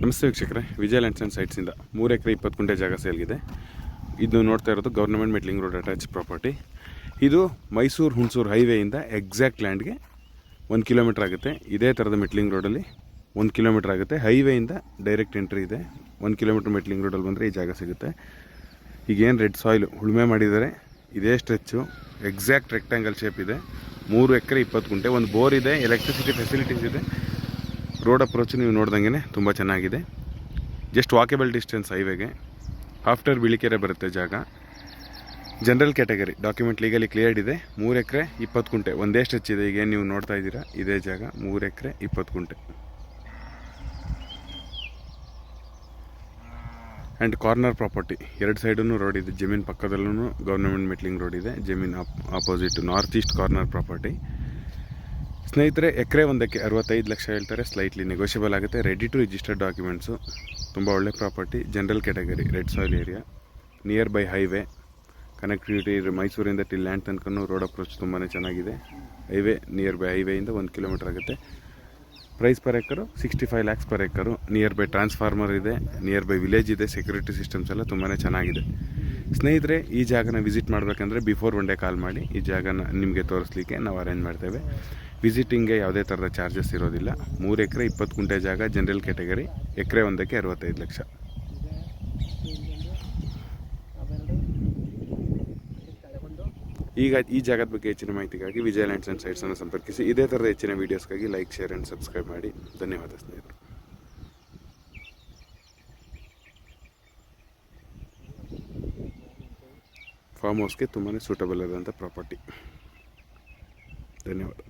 ನಮಸ್ತೆ ವೀಕ್ಷಕರೇ, ವಿಜಯ lands and ಸೈಟ್ಸಿಂದ 3 acre 20 ಗುಂಟೆ ಜಾಗ ಸೇಲ್ಗಿದೆ. ಇದು ನೋಡ್ತಾ ಇರೋದು government metalling road attach property. ಇದು ಮೈಸೂರು ಹುಣಸೂರು ಹೈವೇಯಿಂದ ಎಕ್ಸಾಕ್ಟ್ ಲ್ಯಾಂಡ್ಗೆ 1 ಕಿಲೋಮೀಟ್ರ್ ಆಗುತ್ತೆ. ಇದೇ ಥರದ ಮೆಟ್ಲಿಂಗ್ ರೋಡಲ್ಲಿ 1 ಕಿಲೋಮೀಟ್ರ್ ಆಗುತ್ತೆ. ಹೈವೇಯಿಂದ ಡೈರೆಕ್ಟ್ ಎಂಟ್ರಿ ಇದೆ. 1 ಕಿಲೋಮೀಟ್ರ್ ಮೆಟ್ಲಿಂಗ್ ರೋಡಲ್ಲಿ ಬಂದರೆ ಈ ಜಾಗ ಸಿಗುತ್ತೆ. ಈಗೇನು ರೆಡ್ ಸಾಯಿಲು ಉಳುಮೆ ಮಾಡಿದ್ದಾರೆ, ಇದೇ ಸ್ಟ್ರೆಚ್ಚು ಎಕ್ಸಾಕ್ಟ್ ರೆಕ್ಟ್ಯಾಂಗಲ್ ಶೇಪ್ ಇದೆ. 3 ಎಕರೆ 20 ಗುಂಟೆ, ಒಂದು ಬೋರ್ ಇದೆ, ಎಲೆಕ್ಟ್ರಿಸಿಟಿ ಫೆಸಿಲಿಟೀಸ್ ಇದೆ. ರೋಡ್ ಅಪ್ರೋಚ್ ನೀವು ನೋಡ್ದಂಗೆ ತುಂಬ ಚೆನ್ನಾಗಿದೆ. ಜಸ್ಟ್ ವಾಕೇಬಲ್ ಡಿಸ್ಟೆನ್ಸ್ ಹೈವೇಗೆ. ಆಫ್ಟರ್ ಬಿಳಿಕೆರೆ ಬರುತ್ತೆ ಜಾಗ. General category, document legally cleared ಇದೆ. 3 ಎಕರೆ 20 ಗುಂಟೆ, ಒಂದೇ ಸ್ಟ್ರೆಚ್ ಇದೆ. ಈಗ ನೀವು ನೋಡ್ತಾ ಇದ್ದೀರಾ ಇದೇ ಜಾಗ, 3 ಎಕರೆ 20 ಗುಂಟೆ. And corner property, 2 side road ಇದೆ. ಜಮೀನು ಪಕ್ಕದಲ್ಲೂ ಗೌರ್ಮೆಂಟ್ ಮೆಟ್ಲಿಂಗ್ ರೋಡ್ ಇದೆ. ಜಮೀನು opposite north east corner property. ಸ್ನೇಹಿತರೆ, ಎಕರೆ ಒಂದಕ್ಕೆ 65 ಲಕ್ಷ ಹೇಳ್ತಾರೆ. ಸ್ಲೈಟ್ಲಿ ನೆಗೋಷಿಯಬಲ್ ಆಗುತ್ತೆ. Ready to registered documents. ತುಂಬ ಒಳ್ಳೆ property. General category, red soil area, near by highway. Connectivity ಮೈಸೂರಿಂದ ಟಿಲ್ ಲ್ಯಾಂಡ್ ತನಕ ರೋಡ್ ಅಪ್ರೋಚ್ ತುಂಬಾ ಚೆನ್ನಾಗಿದೆ. ಹೈವೇ ನಿಯರ್ ಬೈ ಹೈವೇಯಿಂದ 1 ಕಿಲೋಮೀಟ್ರ್ ಆಗುತ್ತೆ. Price per acre 65 lakhs per ಎಕರು. Near by transformer ಇದೆ, ನಿಯರ್ ಬೈ ವಿಲೇಜ್ ಇದೆ. ಸೆಕ್ಯೂರಿಟಿ ಸಿಸ್ಟಮ್ಸ್ ಎಲ್ಲ ತುಂಬಾ ಚೆನ್ನಾಗಿದೆ. ಸ್ನೇಹಿತರೆ, ಈ ಜಾಗನ ವಿಸಿಟ್ ಮಾಡಬೇಕಂದ್ರೆ ಬಿಫೋರ್ 1 ಡೇ ಕಾಲ್ ಮಾಡಿ. ಈ ಜಾಗನ ನಿಮಗೆ ತೋರಿಸ್ಲಿಕ್ಕೆ ನಾವು ಅರೇಂಜ್ ಮಾಡ್ತೇವೆ. ವಿಸಿಟಿಂಗ್ಗೆ ಯಾವುದೇ ಥರದ ಚಾರ್ಜಸ್ ಇರೋದಿಲ್ಲ. 3 ಎಕರೆ 20 ಗುಂಟೆ ಜಾಗ, ಜನರಲ್ ಕ್ಯಾಟಗರಿ, ಎಕರೆ ಒಂದಕ್ಕೆ 65 ಲಕ್ಷ. ಈಗ ಈ ಜಾಗದ ಬಗ್ಗೆ ಹೆಚ್ಚಿನ ಮಾಹಿತಿಗಾಗಿ ವಿಜಯ ಲ್ಯಾಂಡ್ಸ್ ಆ್ಯಂಡ್ ಸೈಟ್ಸನ್ನು ಸಂಪರ್ಕಿಸಿ. ಇದೇ ಥರದ ಹೆಚ್ಚಿನ ವೀಡಿಯೋಸ್ಗಾಗಿ ಲೈಕ್, ಶೇರ್ ಆ್ಯಂಡ್ ಸಬ್ಸ್ಕ್ರೈಬ್ ಮಾಡಿ. ಧನ್ಯವಾದ ಸ್ನೇಹಿತರು. ಫಾರ್ಮ್ ಹೌಸ್ಗೆ ತುಂಬಾ ಸೂಟಬಲ್ ಆದಂಥ ಪ್ರಾಪರ್ಟಿ. ಧನ್ಯವಾದ.